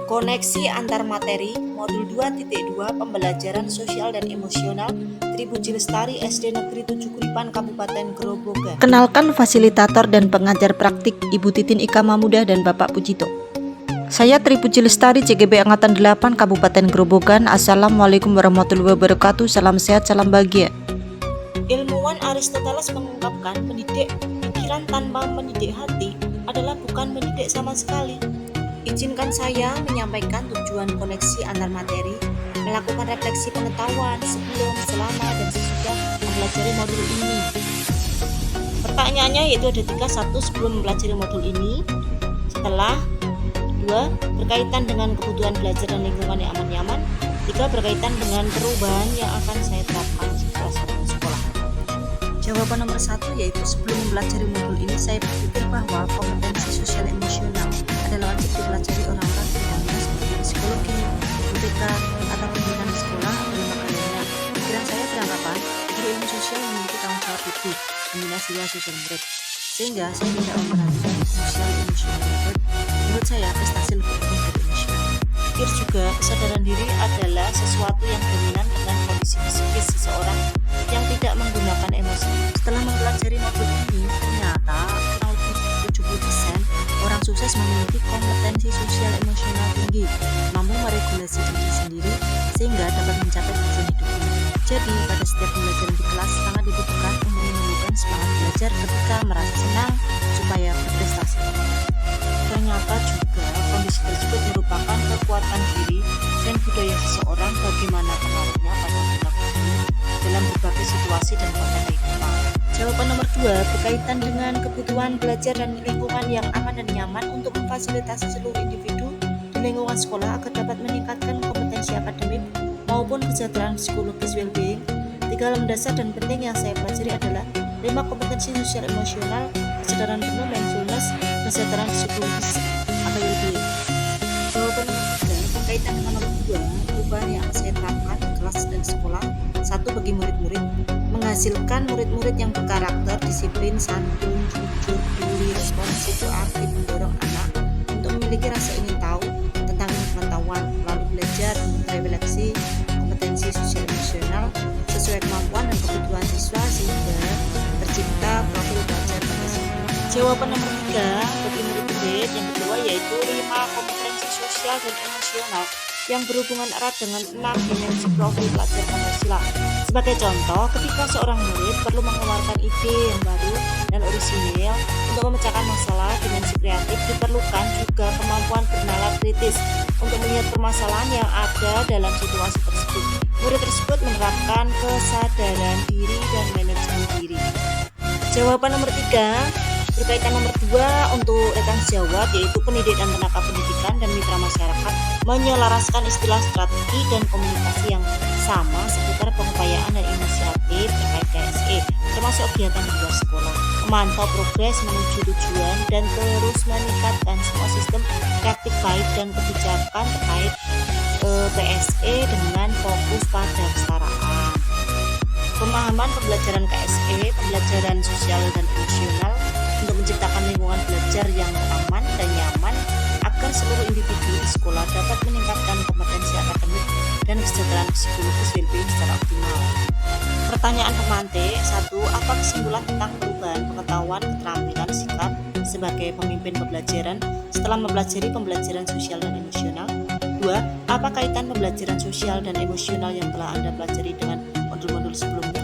Koneksi antar materi, modul 2.2 pembelajaran sosial dan emosional, Tripuji Lestari SD Negeri 7 Kuripan Kabupaten Grobogan. Kenalkan fasilitator dan pengajar praktik Ibu Titin Ika Mamudah dan Bapak Pujito. Saya Tripuji Lestari CGB Angkatan 8 Kabupaten Grobogan. Assalamualaikum warahmatullahi wabarakatuh. Salam sehat, salam bahagia. Ilmuwan Aristoteles mengungkapkan mendidik pikiran tanpa mendidik hati adalah bukan mendidik sama sekali. Izinkan saya menyampaikan tujuan koneksi antar materi, melakukan refleksi pengetahuan sebelum, selama, dan sesudah mempelajari modul ini. Pertanyaannya yaitu ada 3. 1. Sebelum mempelajari modul ini. Setelah. 2. Berkaitan dengan kebutuhan belajar dan lingkungan yang aman nyaman. 3. Berkaitan dengan perubahan yang akan saya terapkan setelah sampai sekolah. Jawaban nomor 1 yaitu sebelum mempelajari modul ini saya berpikir bahwa kompetensi sosial emosional adalah wajib dipelajari orang-orang terutama seperti psikologi, UTK, atau pembinaan sekolah atau lembaga lainnya. Pikiran saya beranggapan guru ilmu sosial memiliki tanggung jawab itu membina jiwa sosial murid, sehingga saya tidak memperhatikan sosial emosional murid. Menurut saya prestasi lebih penting dari emosional. Pikir juga kesadaran diri adalah sesuatu yang dominan dengan kondisi psikis seseorang yang tidak menggunakan emosi. Setelah mempelajari modul ini, ternyata kurang lebih 70% orang sukses memiliki kompetensi sosial emosional tinggi, mampu meregulasi diri sendiri sehingga dapat mencapai tujuan hidupnya. Jadi, pada setiap pembelajaran di kelas sangat dibutuhkan untuk menumbuhkan semangat belajar ketika merasa senang supaya berprestasi. Ternyata juga kondisi tersebut merupakan kekuatan diri dan budaya seseorang bagaimana pengaruhnya pada perilaku dalam berbagai situasi dan konteks kehidupan. Jawaban nomor 2 berkaitan dengan kebutuhan belajar dan lingkungan yang aman dan nyaman untuk memfasilitasi seluruh individu di lingkungan sekolah agar dapat meningkatkan kompetensi akademik maupun kesejahteraan psikologis well-being. 3 hal mendasar dan penting yang saya pelajari adalah 5 kompetensi sosial emosional, kesadaran penuh, mindfulness, kesejahteraan psikologis atau well-being. Jawaban nomor 3 berkaitan dengan nomor 2 perubahan yang saya terapkan di kelas dan sekolah. 1. Bagi murid-murid, menghasilkan murid-murid yang berkarakter, disiplin, santun, jujur, peduli, responsif, aktif, mendorong anak untuk memiliki rasa ingin tahu tentang pengetahuan melalui belajar refleksi kompetensi sosial emosional sesuai kemampuan dan kebutuhan siswa sehingga tercipta profil belajar berhasil. Jawaban nomor 3 bagi murid-murid yang kedua yaitu 5 kompetensi sosial dan emosional yang berhubungan erat dengan 6 dimensi profil pelajar Pancasila. Sebagai contoh, ketika seorang murid perlu mengeluarkan ide yang baru dan orisinil untuk memecahkan masalah, dimensi kreatif diperlukan juga kemampuan bernalar kritis untuk melihat permasalahan yang ada dalam situasi tersebut. Murid tersebut menerapkan kesadaran diri dan manajemen diri. Jawaban nomor 3 berkaitan nomor 2 untuk rekan sejawat yaitu pendidik dan tenaga pendidikan dan mitra masyarakat menyelaraskan istilah strategi dan komunikasi yang sama seputar pengupayaan dan inisiatif terkait KSE termasuk kegiatan di luar sekolah, memantau progres menuju tujuan dan terus meningkatkan semua sistem reaktif baik dan kebijakan terkait PSE dengan fokus pada kesetaraan. Pemahaman pembelajaran KSE, pembelajaran sosial dan emosional untuk menciptakan lingkungan belajar yang aman dan nyaman agar seluruh individu di sekolah dapat meningkatkan kompetensi akademik dan kesejahteraan psikologis well-being secara optimal. Pertanyaan pemantik. 1. Apa kesimpulan tentang perubahan pengetahuan, keterampilan, sikap sebagai pemimpin pembelajaran setelah mempelajari pembelajaran sosial dan emosional? 2. Apa kaitan pembelajaran sosial dan emosional yang telah Anda pelajari dengan modul-modul sebelumnya?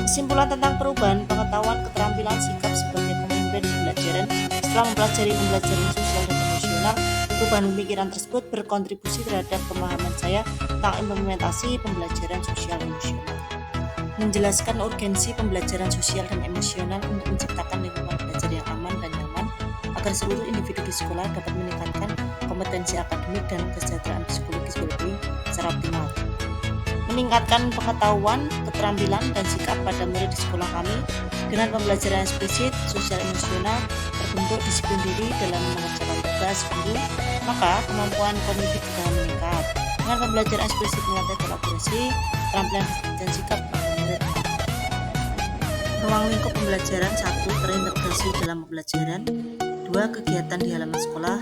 Kesimpulan tentang perubahan pengetahuan, keterampilan, sikap sebagai pemimpin pembelajaran setelah mempelajari pembelajaran sosial dan emosional. Perubahan pemikiran tersebut berkontribusi terhadap pemahaman saya tentang implementasi pembelajaran sosial dan emosional. Menjelaskan urgensi pembelajaran sosial dan emosional untuk menciptakan lingkungan belajar yang aman dan nyaman agar seluruh individu di sekolah dapat meningkatkan kompetensi akademik dan kesejahteraan psikologis well-being secara optimal. Meningkatkan pengetahuan, keterampilan, dan sikap pada murid di sekolah kami dengan pembelajaran eksplisit, sosial emosional, terbentuk disiplin diri dalam mengerjakan tugas guru, maka kemampuan kognitif juga meningkat. Dengan pembelajaran eksplisit melatih kolaborasi, keterampilan dan sikap pada murid. Ruang lingkup pembelajaran. 1. Terintegrasi dalam pembelajaran. 2. Kegiatan di halaman sekolah.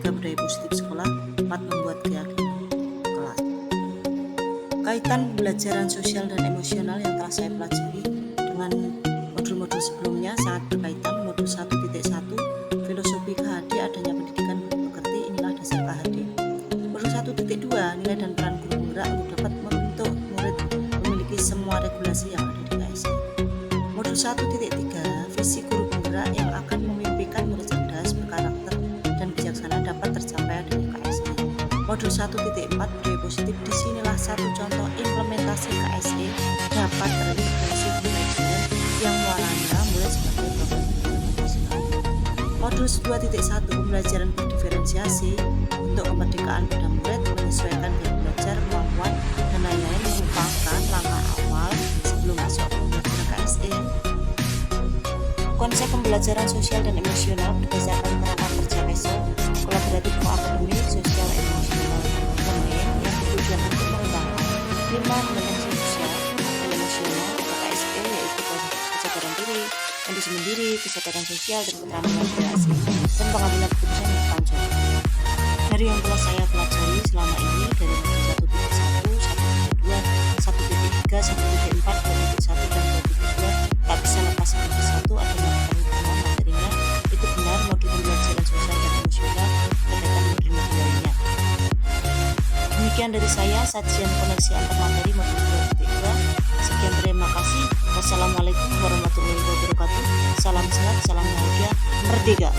3. Budaya positif sekolah. 4. Membuat berkaitan pembelajaran sosial dan emosional yang telah saya pelajari dengan modul-modul sebelumnya sangat berkaitan. Modul 1.1 filosofi KHD, adanya pendidikan guru pekerti, inilah dasar KHD. Modul 1.2 nilai dan peran guru penggerak untuk dapat membentuk murid memiliki semua regulasi yang ada di KSE. Modul 1.3 visi guru penggerak yang akan memimpikan murid cerdas, berkarakter, dan bijaksana dapat tercapai adanya KSE. Modul 1.4 budaya positif, disinilah satu contoh implementasi KSE dapat terintegrasi di manajemen yang muaranya mulai sebagai program nasional. Modul 2.1 pembelajaran berdiferensiasi untuk kemerdekaan pada murid, menyesuaikan gaya belajar, kemampuan, dan lain-lain merupakan langkah awal sebelum masuk ke pembelajaran KSE. Konsep pembelajaran sosial dan emosional berdasarkan kerangka kerja PESO, kolaboratif akademik, sosial, emosional, domain yang bertujuan untuk mengembangkan 5 kompetensi sosial dan emosional atau KSE, yaitu kesadaran diri, manajemen diri, kesadaran sosial, dan keterampilan berinteraksi, dan pengambilan keputusan yang bertanggung jawab. Dari yang telah saya pelajari selama ini, dari modul 1.1, 1.2, 1.3, 1.4, 2.1, dan 2.2, tak bisa lepas satu persatu adanya keterhubungan materinya. Itu benar, modul pembelajaran sosial dan emosional berkaitan modul-modul lainnya. Demikian dari saya, sajian koneksi antar materi modul 2.2. Sekian, terima kasih. Wassalamualaikum warahmatullahi wabarakatuh. Salam sehat, salam bahagia, merdeka.